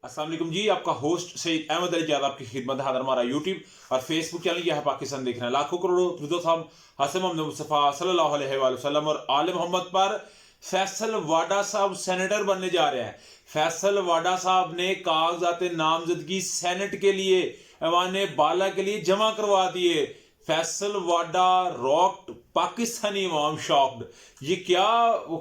अस्सलाम वालेकुम जी, आपका होस्ट सईद अहमद अली जाद आपकी खिदमत है। हमारा यूट्यूब और फेसबुक चैनल यह है पाकिस्तान देख रहे हैं। लाखों करोड़ों फिरदौस हम हसन मोहम्मद मुस्तफ़ा सल्लल्लाहु अलैहि वसल्लम और आले मोहम्मद पर फैसल वाडा साहब सेनेटर बनने जा रहे हैं। फैसल वाडा साहब ने कागजात नामजदगी सेनेट के लिए ऐवान बाला के लिए जमा करवा दिए। फैसल वाडा रॉक्ड, पाकिस्तानी अवाम शॉक्ड। ये क्या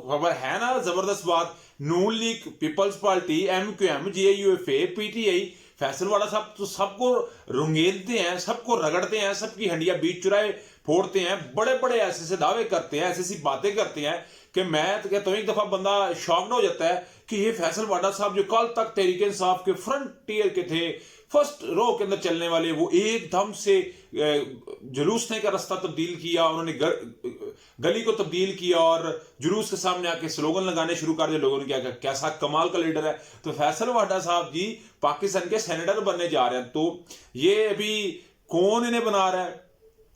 खबर है ना, जबरदस्त बात। Noon League, Peoples Party, MQM, JUFA, PTI, Faisal वाला साहब तो सबको रुंगेलते हैं, सबको रगड़ते हैं, सबकी हंडिया बीच चुराए फोड़ते हैं, बड़े बड़े ऐसे ऐसे दावे करते हैं, ऐसी ऐसी बातें करते हैं कि मैं तो कहता हूँ एक दफा बंदा शॉक्ड हो जाता है कि ये फैसल वाडा साहब जो कल तक तहरीक इंसाफ के फ्रंटियर के थे, फर्स्ट रो के अंदर चलने वाले, वो एकदम से जुलूस ने का रास्ता तब्दील किया, उन्होंने गली को तब्दील किया और जुलूस के सामने आके स्लोगन लगाने शुरू कर दिए। लोगों ने क्या कहा, कैसा कमाल का लीडर है। तो फैसल वाडा साहब जी पाकिस्तान के सेनेटर बनने जा रहे हैं। तो ये अभी कौन इन्हें बना रहा है,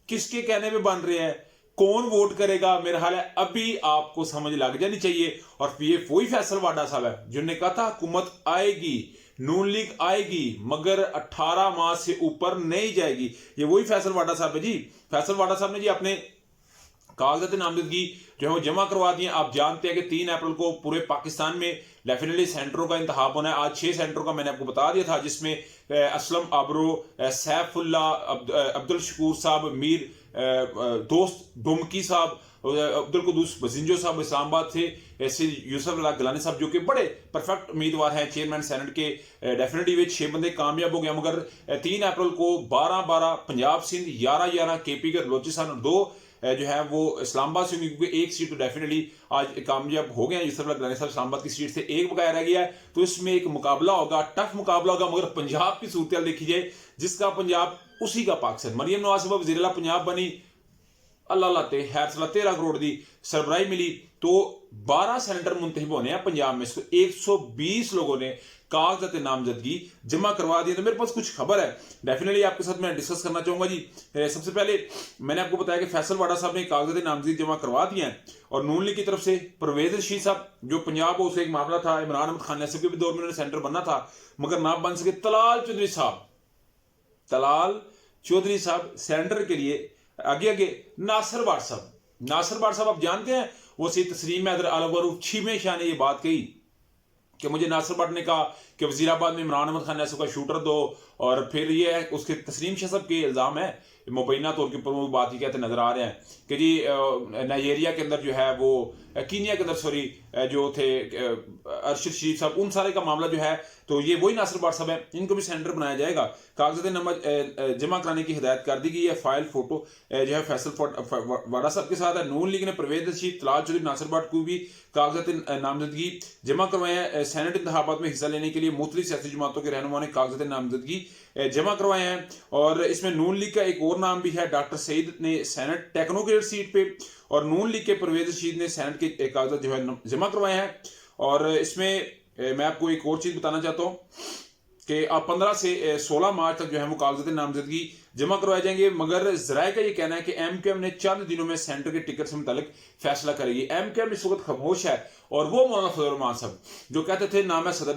किसके कहने पे बन रहे हैं, कौन वोट करेगा, मेरा हाल है अभी आपको समझ लग जानी चाहिए। और ये वही फैसल वाडा साहब है जिन्होंने कहा था हुकूमत आएगी, नून लीग आएगी, मगर 18 माह से ऊपर नहीं जाएगी। ये वही फैसल वाडा साहब है जी। फैसल वाडा साहब ने जी अपने कागजात नामजदगी जो है वो जमा करवा दिए। आप जानते हैं कि 3 अप्रैल को पूरे पाकिस्तान में डेफिनेटली सेंटरों का इंतखाब होना है। आज 6 सेंटरों का मैंने आपको बता दिया था, जिसमें असलम आबरो, सैफुल्ला, अब्दुल शकूर साहब, मीर दोस्त डुमकी साहब, अब्दुल कुदूस बजिंजो साहब इस्लामाबाद थे, ऐसे यूसुफ अल्लाह गिलानी साहब जो कि बड़े परफेक्ट उम्मीदवार हैं चेयरमैन सेनेट के। डेफिनेटली वे 6 बंदे कामयाब हो गए, मगर 3 अप्रैल को 12-12 पंजाब सिंध, 11-11 KP के बलोचिस्तान और 2 जो है वो इस्लामाबाद से, क्योंकि एक सीट तो डेफिनेटली आज कामयाब हो गए हैं। यूसुफ अल्लाह गिलानी साहब इस्लामाबाद की सीट से एक बकाया रह गया है, तो इसमें एक मुकाबला होगा, टफ मुकाबला होगा। मगर पंजाब की सूरत देखी जाए, जिसका पंजाब उसी का पाकिस्तान। मरियम नवाज साहब वज़ीर पंजाब बनी, अल्लाह लाते खैर 13 करोड़ की सरबराही मिली। तो 12 सेनेटर मुंतखब होने हैं पंजाब में, 120 लोगों ने कागजात नामजदगी जमा करवा दिए। तो मेरे पास कुछ खबर है, डेफिनेटली आपके साथ मैं डिस्कस करना चाहूंगा जी। सबसे पहले मैंने आपको बताया कि फैसल वाडा साहब ने कागजात नामजदगी जमा करवा दिए हैं, और नून लीग की तरफ से परवेज रशीद साहब जो पंजाब हो, उसे एक मामला था, इमरान अहमद खान के भी दौर में उन्होंने सेंटर बनना था मगर ना बन सके। तलाल चौधरी साहब सेंटर के लिए आगे नासिर भाट साहब आप जानते हैं, वो सी तस्लीम अलवर छीमे शाह ने ये बात कही कि मुझे नासिर भाट ने कहा कि वजीराबाद में इमरान अहमद खान ऐसा का शूटर दो, और फिर ये है उसके तस्लीम शाह साहब के इल्ज़ाम है, मुबैना तौर के ऊपर वो बात ही कहते नजर आ रहे हैं कि जी नाइजीरिया के अंदर जो है वो, कीनिया के अंदर सॉरी, जो थे अरशद शरीफ साहब, उन सारे का मामला जो है, तो ये वही नासिर भाट साहब है, इनको भी सेंटर बनाया जाएगा। कागजात नंबर जमा कराने की हिदायत कर दी गई है। फाइल फोटो जो है फैसल वाडा साहब के साथ है। नून लीग ने परवेज रशीद, तलाल चौधरी, नासिर भाट को भी कागजात नामजदगी जमा करवाए हैं। सेनेट इंतखाबात में हिस्सा लेने के लिए मुख्तलिफ सियासी जमातों के रहनुमाओं ने कागजात नामजदगी जमा करवाए हैं। और इसमें नून लीग का एक और नाम भी है, डॉक्टर सईद ने सेनेट टेक्नोक्रेट सीट पे, और नून लीग के परवेज रशीद ने सेनेट के कागजात जो है जमा करवाए हैं। और इसमें मैं आपको एक और चीज बताना चाहता हूँ कि आप 15 से 16 मार्च तक जो है वो कागजात नामजदगी जमा करवाए जाएंगे। मगर जराये का ये कहना है कि MQM ने चंद दिनों में सेंटर के टिकट से मुतालिक फैसला करेगी। MQM इस वक्त खामोश है, और वो मौलाना फजल रहमान साहब जो कहते थे ना मैं सदर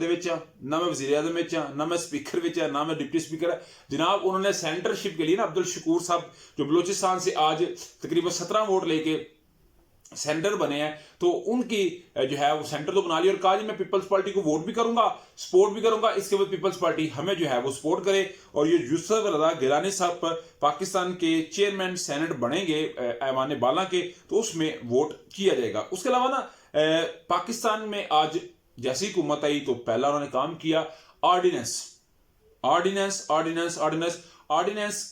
ना मैं वजीर आजम ना मैं स्पीकर ना मैं डिप्टी स्पीकर, जनाब उन्होंने सेंटरशिप के लिए ना अब्दुल शकूर साहब जो बलोचिस्तान से आज तकरीबन 17 वोट लेके सेंटर बने हैं, तो उनकी जो है वो सेंटर तो बना लिया, और कहा जी मैं पीपल्स पार्टी को वोट भी करूंगा, सपोर्ट भी करूंगा, इसके बाद पीपल्स पार्टी हमें जो है वो सपोर्ट करे, और ये यूसुफ अल्लाह गिलानी साहब पर पाकिस्तान के चेयरमैन सेनेट बनेंगे ऐवान बाला के, तो उसमें वोट किया जाएगा। उसके अलावा ना पाकिस्तान में आज जैसी हुकूमत आई तो पहला उन्होंने काम किया ऑर्डिनेंस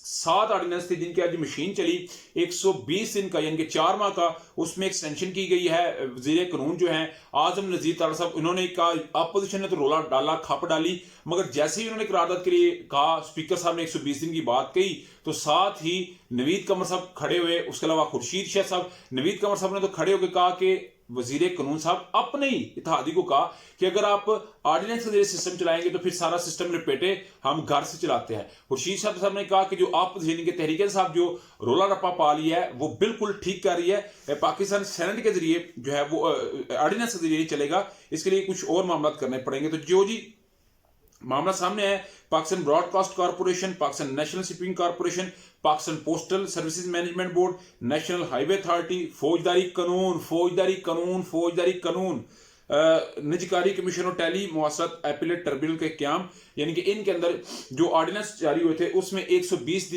7 ऑर्डिनेंस थी जिनकी आज मशीन चली 120 दिन का, यानी कि 4 माह का, उसमें एक्सटेंशन की गई है। वजीर कानून जो है आजम नजीर तारा साहब, उन्होंने कहा अपोजिशन ने तो रोला डाला, खप डाली, मगर जैसे ही उन्होंने करारदाद के लिए कहा, स्पीकर साहब ने 120 दिन की बात कही, तो साथ ही नवीद कमर साहब खड़े हुए, उसके अलावा खुर्शीद शाह साहब, नवीद कमर साहब ने तो खड़े होकर कहा कि वजीर कानून साहब अपने ही इत्तेहादी को कहा कि अगर आप ऑर्डिनेंस के जरिए सिस्टम चलाएंगे तो फिर सारा सिस्टम रिपेटे हम घर से चलाते हैं। खुर्शीद साहब ने कहा कि जो आप के तहरीक साहब जो रोला रप्पा पा लिया है वो बिल्कुल ठीक कर रही है, पाकिस्तान सेनेट के जरिए जो है वो ऑर्डिनेंस के जरिए चलेगा, इसके लिए कुछ और मामला करने पड़ेंगे। तो जो जी मामला सामने है। Pakistan broadcast corporation, Pakistan national shipping corporation, Pakistan postal services management board, national highway authority, फौजदारी कानून, निजकारी कमीशन और टेली मवासलात अपीलेट ट्रिब्यूनल के क्याम, यानी कि इनके अंदर जो ऑर्डिनेंस जारी हुए थे उसमें 120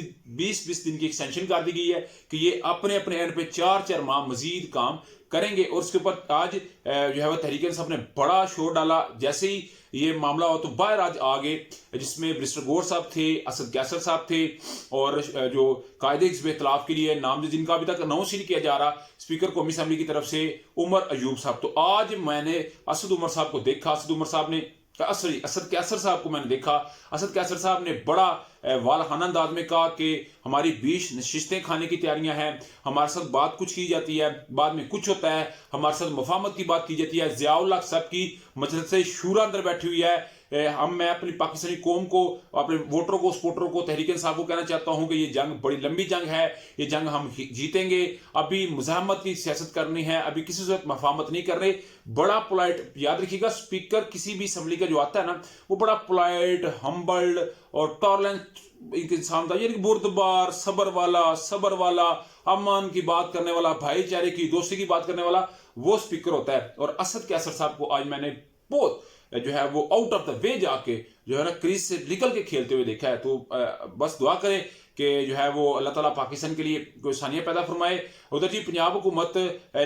दिन की एक्सटेंशन कर दी गई है कि ये अपने अपने एंड पे 4 माह मजीद काम करेंगे। और उसके ऊपर आज जो है वह तहरीक इंसाफ ने बड़ा शोर डाला। जैसे ही ये मामला हो तो बाहर आज आ गए, जिसमें बैरिस्टर गौर साहब थे, असद कैसर साहब थे, और जो कायदे हिज़्ब इख्तिलाफ के लिए नामजद जिनका अभी तक अनाउंस ही नहीं किया जा रहा, स्पीकर कौमी असम्बली की तरफ से उमर अयूब साहब। तो आज मैंने असद उमर साहब को देखा, असद कैसर साहब को मैंने देखा। असद कैसर साहब ने बड़ा वालहाना अंदाज में कहा कि हमारी 20 नशिस्तें खाने की तैयारियां हैं, हमारे साथ बात कुछ की जाती है, बाद में कुछ होता है, हमारे साथ मुफाहमत की बात की जाती है। ज़ियाउल हक साहब की मजलिस शूरा अंदर बैठी हुई है। मैं अपनी पाकिस्तानी कौम को, अपने वोटरों को, सपोर्टरों को, तहरीक इंसाफ को कहना चाहता हूं कि ये जंग बड़ी लंबी जंग है, ये जंग हम जीतेंगे। अभी मुज़ाहमत की सियासत करनी है, अभी किसी से मुफाहमत नहीं कर रहे। बड़ा पोलाइट, याद रखिएगा, स्पीकर किसी भी असम्बली का जो आता है ना, वो बड़ा पोलाइट, हम्बल्ड और टॉलरेंट एक इंसान था, यानी बुर्दबार, सबर वाला, अमन की बात करने वाला, भाईचारे की, दोस्ती की बात करने वाला वो स्पीकर होता है। और असद कैसर साहब को आज मैंने बहुत जो है वो आउट ऑफ द वे जाके जो है ना क्रीज से निकल के खेलते हुए देखा है। तो बस दुआ करें कि जो है वो अल्लाह ताला पाकिस्तान के लिए कोई आसानियां पैदा फरमाए। उधर जी पंजाब हुकूमत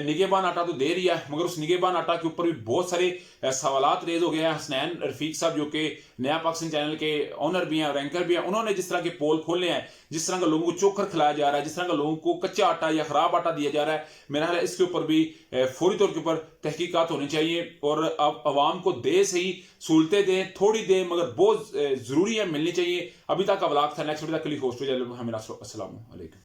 निगहबान आटा तो दे रही है, मगर उस निगहबान आटा के ऊपर भी बहुत सारे सवालात रेज हो गए हैं। हसनैन रफीक साहब जो कि नया पाकिस्तान चैनल के ऑनर भी हैं और एंकर भी हैं, उन्होंने जिस तरह के पोल खोले हैं, जिस तरह का लोगों को चोकर खिलाया जा रहा है, जिस तरह का लोगों को कच्चा आटा या खराब आटा दिया जा रहा है, मेरा ख्याल है इसके ऊपर भी फौरी तौर के ऊपर तहकीकात होनी चाहिए। और अब आवाम को दे सही सहूलतें दें, थोड़ी दें, मगर बहुत जरूरी है, मिलनी चाहिए। अभी तक का व्लॉग था, नेक्स्ट वीडियो तक के लिए होस्ट हो जाए। अस्सलाम वालेकुम।